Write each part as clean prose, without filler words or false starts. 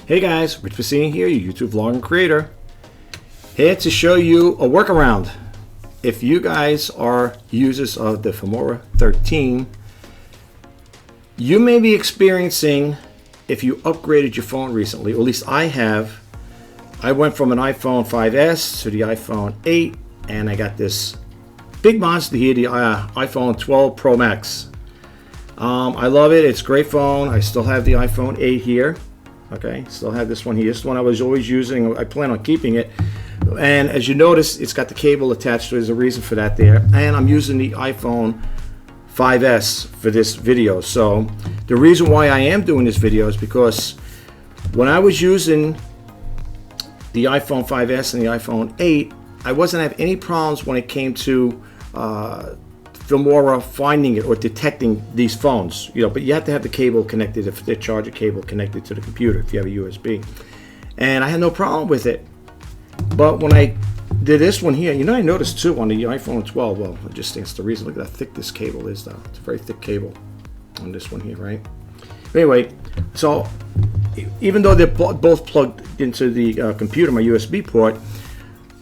Hey guys, Rich Pacini here, your YouTube vlog and creator. Here to show you a workaround. If you guys are users of the Filmora 13, you may be experiencing, if you upgraded your phone recently, or at least I have. I went from an iPhone 5S to the iPhone 8, and I got this big monster here, the iPhone 12 Pro Max. I love it. It's a great phone. I still have the iPhone 8 here. Okay, still have this one here. This one I was always using. I plan on keeping it. And as you notice, it's got the cable attached to it. There's a reason for that there. And I'm using the iPhone 5S for this video. So the reason why I am doing this video is because when I was using the iPhone 5S and the iPhone 8, I wasn't having any problems when it came to Filmora finding it or detecting these phones, but you have to have the cable connected, if the charger cable connected to the computer, if you have a USB. And I had no problem with it. But when I did this one here, I noticed too on the iPhone 12, well, I just think it's the reason. Look at how thick this cable is, though. It's a very thick cable on this one here, right? Anyway, so even though they're both plugged into the computer, my USB port,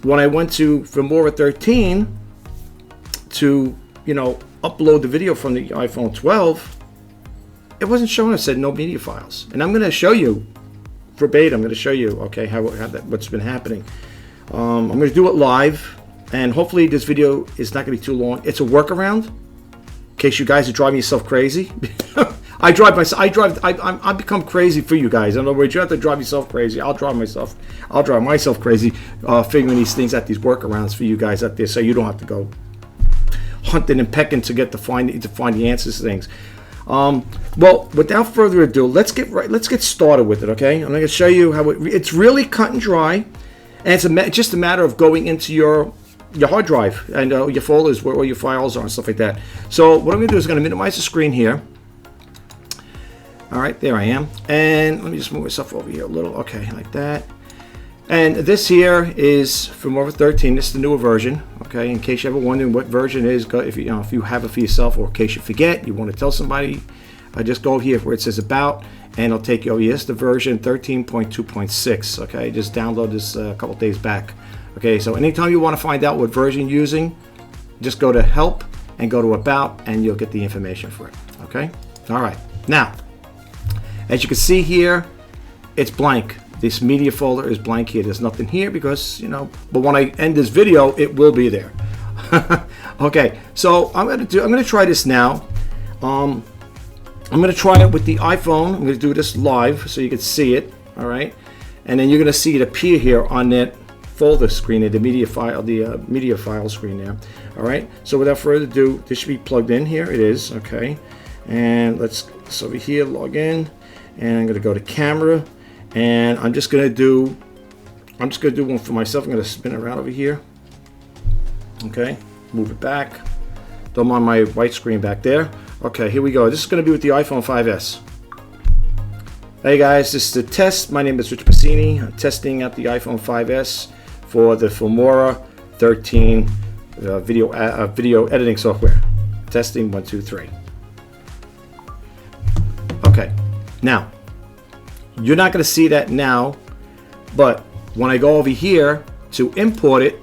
when I went to Filmora 13 to upload the video from the iPhone 12, it wasn't showing. It said no media files. And I'm going to show you verbatim. I'm going to show you, okay, what's been happening. I'm going to do it live, and hopefully this video is not going to be too long. It's a workaround in case you guys are driving yourself crazy. I become crazy for you guys. In other words, you have to drive yourself crazy. I'll drive myself crazy, figuring these things out, these workarounds for you guys out there, so you don't have to go hunting and pecking to find the answers to things. Well, without further ado, let's get started with it. Okay, I'm going to show you how it's really cut and dry, and it's just a matter of going into your hard drive and your folders where all your files are and stuff like that. So what I'm going to do is I'm going to minimize the screen here. All right, there I am, and let me just move myself over here a little. Okay, like that. And this here is Filmora 13. This is the newer version. Okay, in case you're ever wondering what version it is, if you have it for yourself, or in case you forget, you want to tell somebody, just go here where it says about, and it'll take you over here. It's the version 13.2.6. Okay, just download this a couple days back. Okay, so anytime you want to find out what version you're using, just go to help and go to about, and you'll get the information for it. Okay, all right. Now, as you can see here, it's blank. This media folder is blank here. There's nothing here because, but when I end this video, it will be there. Okay, so I'm going to try this now. I'm going to try it with the iPhone. I'm going to do this live so you can see it. All right, and then you're going to see it appear here on that folder screen, the media file screen there. All right, so without further ado, this should be plugged in here. It is. Okay, and so over here, log in, and I'm going to go to camera. And I'm just gonna do one for myself. I'm gonna spin it around over here. Okay, move it back. Don't mind my white screen back there. Okay, here we go. This is gonna be with the iPhone 5S. Hey guys, this is the test. My name is Rich Pacini. I'm testing out the iPhone 5S for the Filmora 13 video editing software. Testing 1, 2, 3. Okay, now. You're not going to see that now, but when I go over here to import it,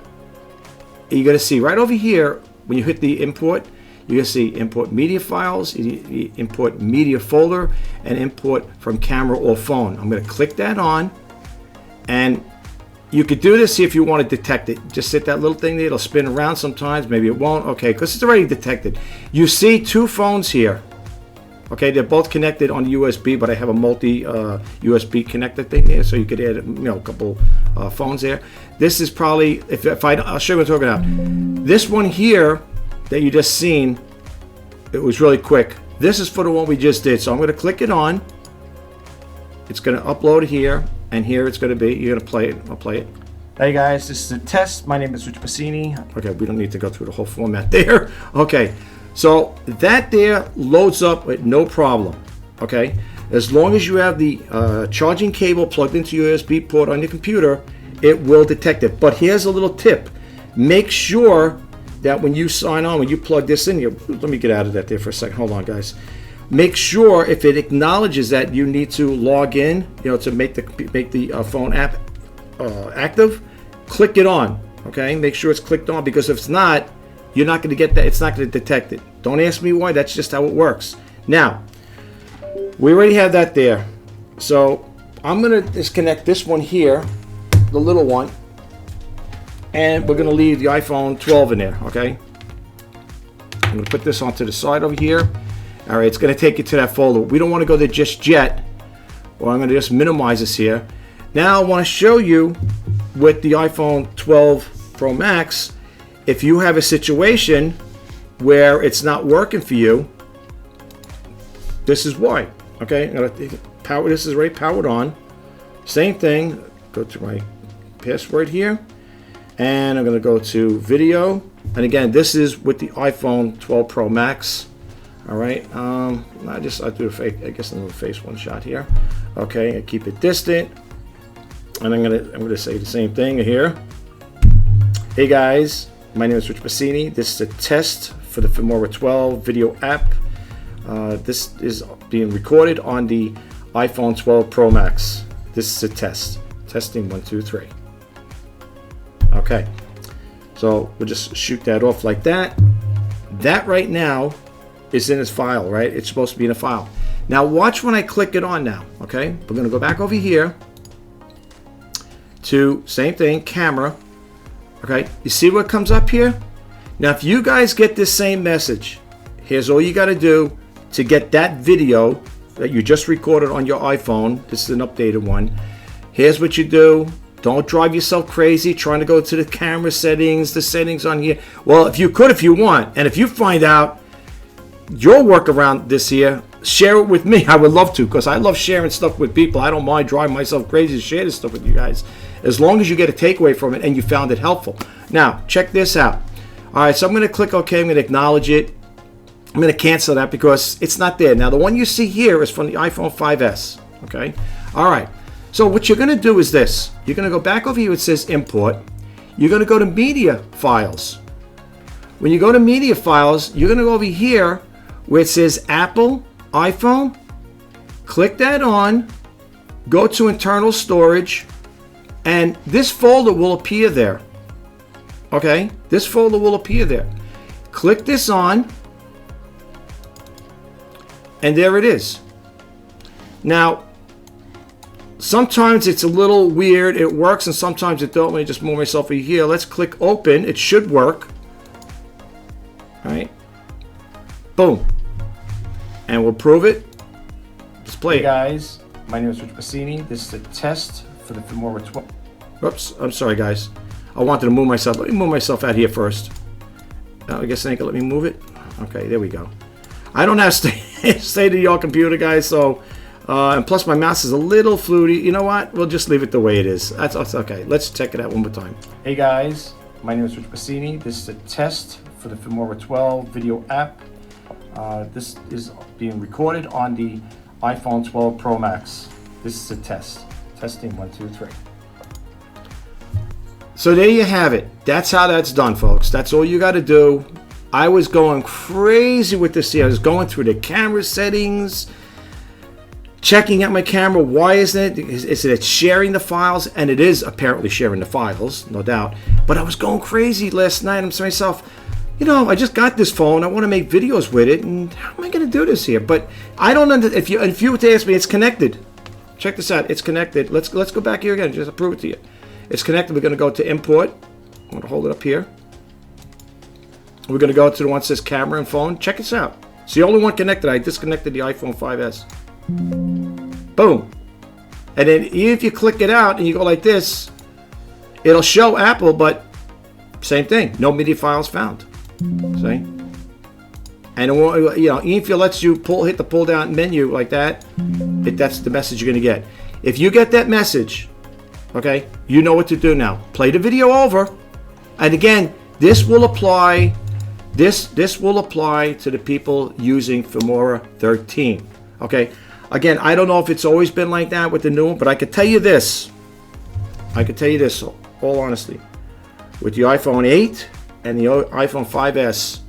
you're going to see right over here, when you hit the import, you're going to see import media files, import media folder, and import from camera or phone. I'm going to click that on, and you could do this if you want to detect it. Just hit that little thing there. It'll spin around sometimes. Maybe it won't. Okay, because it's already detected. You see two phones here. Okay, they're both connected on the USB, but I have a multi USB connector thing there, so you could add a couple phones there. This is probably, I'll show you what I'm talking about. This one here that you just seen, it was really quick. This is for the one we just did, so I'm going to click it on. It's going to upload here, and here it's going to be. You're going to play it. I'll play it. Hey guys, this is a test. My name is Rich Pacini. Okay, we don't need to go through the whole format there. Okay. So that there loads up with no problem, okay? As long as you have the charging cable plugged into your USB port on your computer, it will detect it. But here's a little tip. Make sure that when you sign on, when you plug this in, let me get out of that there for a second. Hold on, guys. make sure if it acknowledges that you need to log in, to make the phone app active, click it on. Okay, make sure it's clicked on, because if it's not, you're not going to get that. It's not going to detect it. Don't ask me why. That's just how it works. Now, we already have that there. So I'm going to disconnect this one here, the little one, and we're going to leave the iPhone 12 in there. Okay, I'm going to put this onto the side over here. All right, it's going to take you to that folder. We don't want to go there just yet, or I'm going to just minimize this here. Now I want to show you with the iPhone 12 Pro Max, if you have a situation where it's not working for you, this is why. Okay, I'm going to power. This is already powered on. Same thing. Go to my password here, and I'm going to go to video. And again, this is with the iPhone 12 Pro Max. All right. I do a fake. I guess I'm going to face one shot here. Okay, and keep it distant. And I'm gonna say the same thing here. Hey guys, my name is Rich Bassini. This is a test for the Filmora 12 video app. This is being recorded on the iPhone 12 Pro Max. This is a test. Testing 1, 2, 3. Okay, so we'll just shoot that off like that. That right now is in its file, right? It's supposed to be in a file. Now watch when I click it on now, okay? We're gonna go back over here to same thing, camera. Okay, you see what comes up here? Now if you guys get this same message, here's all you got to do to get that video that you just recorded on your iPhone. This is an updated one. Here's what you do. Don't drive yourself crazy trying to go to the camera settings, the settings on here. Well, if you could, if you want, and if you find out your workaround this year, share it with me. I would love to, because I love sharing stuff with people. I don't mind driving myself crazy to share this stuff with you guys, as long as you get a takeaway from it and you found it helpful. Now, check this out. All right, so I'm going to click OK. I'm going to acknowledge it. I'm going to cancel that because it's not there. Now, the one you see here is from the iPhone 5S. Okay. All right. So what you're going to do is this. You're going to go back over here. It says import. You're going to go to media files. When you go to media files, you're going to go over here where it says Apple, iPhone. Click that on. Go to internal storage. And this folder will appear there. Okay? This folder will appear there. Click this on. And there it is. Now, sometimes it's a little weird. It works and sometimes it don't. Let me just move myself over here. Let's click open. It should work. All right. Boom. And we'll prove it. Let's play it. Hey guys, my name is Rich Bassini. This is a test for the Filmora 12. Oops, I'm sorry guys. I wanted to move myself. Let me move myself out here first. I guess they can let me move it. Okay, there we go. I don't have state-of-the-art computer, guys, so and plus my mouse is a little fluty. You know what? We'll just leave it the way it is. That's okay. Let's check it out one more time. Hey guys, my name is Rich Bassini. This is a test for the Filmora 12 video app. This is being recorded on the iPhone 12 Pro Max. This is a test. Testing 1, 2, 3. So there you have it. That's how that's done, folks. That's all you got to do. I was going crazy with this here. I was going through the camera settings, checking out my camera. Why isn't it? Is it sharing the files? And it is apparently sharing the files, no doubt. But I was going crazy last night. I'm saying to myself, you know, I just got this phone. I want to make videos with it, and how am I going to do this here? But I don't understand. If you were to ask me, it's connected. Check this out. It's connected. Let's go back here again. Just to prove it to you. It's connected. We're going to go to import. I'm going to hold it up here. We're going to go to the one that says camera and phone. Check this out. It's the only one connected. I disconnected the iPhone 5S. Boom. And then even if you click it out and you go like this, it'll show Apple, but same thing. No media files found. See? And it won't, you know, even if it lets you hit the pull down menu like that, that's the message you're going to get. If you get that message, okay, you know what to do now. Play the video over. And again, this will apply. This will apply to the people using Filmora 13. Okay. Again, I don't know if it's always been like that with the new one, but I could tell you this. All honesty. With the iPhone 8 and the iPhone 5S,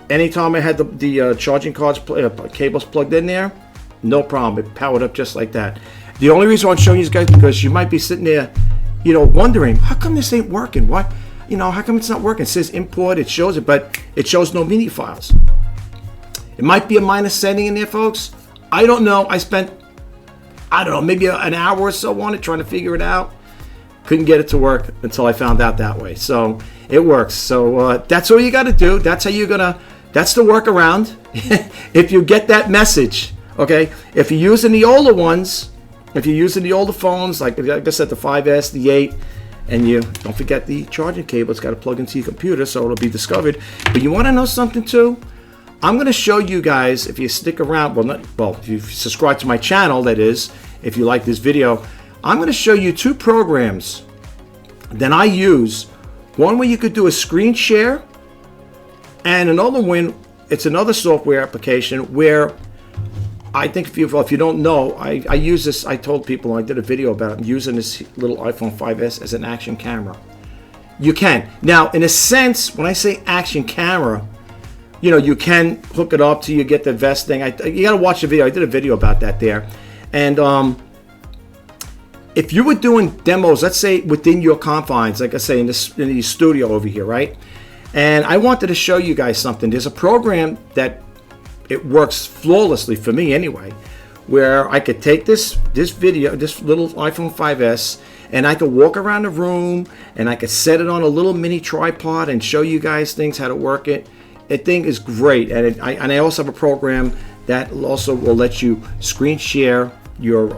anytime I had the charging cables plugged in there, no problem. It powered up just like that. The only reason I'm showing you guys because you might be sitting there, you know, wondering how come this ain't working? Why, you know, how come it's not working? It says import, it shows it, but it shows no MIDI files. It might be a minor setting in there, folks. I don't know. I spent, I don't know, maybe an hour or so on it trying to figure it out. Couldn't get it to work until I found out that way. So it works. So that's all you got to do. That's how you're gonna. That's the workaround. If you get that message, okay. If you're using the older ones, if you're using the older phones, like I said, the 5S, the 8, and you don't forget the charging cable. It's got to plug into your computer, so it'll be discovered. But you want to know something too? I'm going to show you guys, if you stick around, if you subscribe to my channel, that is, if you like this video, I'm going to show you 2 programs that I use. One where you could do a screen share, and another one, it's another software application where I think if you don't know, I use this. I told people, I did a video about it, I'm using this little iPhone 5S as an action camera. You can. Now, in a sense, when I say action camera, you know, you can hook it up to you get the vest thing. You got to watch the video. I did a video about that there. And if you were doing demos, let's say within your confines, like I say in the studio over here, right? And I wanted to show you guys something. There's a program that it works flawlessly for me anyway, where I could take this video, this little iPhone 5S, and I could walk around the room and I could set it on a little mini tripod and show you guys things how to work it. The thing is great, and I also have a program that also will let you screen share your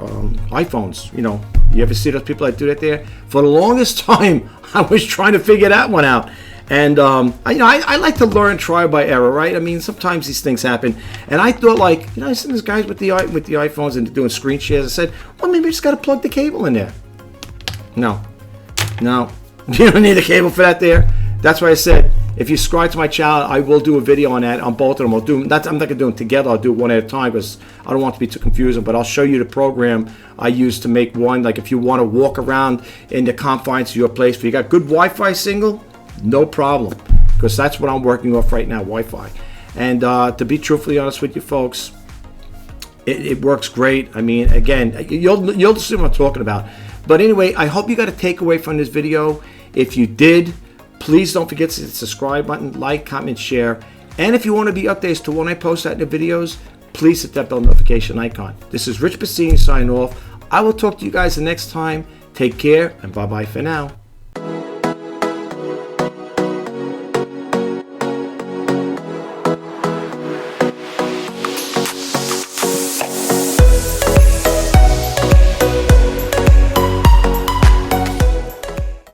iPhones. You know, you ever see those people that do that there? For the longest time, I was trying to figure that one out, and I like to learn, try by error, right? I mean, sometimes these things happen, and I thought, like, you know, I see these guys with the iPhones and doing screen shares. I said, well, maybe I just got to plug the cable in there. No, you don't need a cable for that there. That's why I said, if you subscribe to my channel, I will do a video on that, on both of them. I'm not going to do them together. I'll do it one at a time because I don't want it to be too confusing. But I'll show you the program I use to make one. Like if you want to walk around in the confines of your place, if you got good Wi-Fi signal, no problem. Because that's what I'm working off right now, Wi-Fi. And to be truthfully honest with you folks, it works great. I mean, again, you'll see what I'm talking about. But anyway, I hope you got a takeaway from this video. If you did, please don't forget to hit the subscribe button, like, comment, share. And if you want to be updated to when I post out the videos, please hit that bell notification icon. This is Rich Bassini signing off. I will talk to you guys the next time. Take care and bye-bye for now.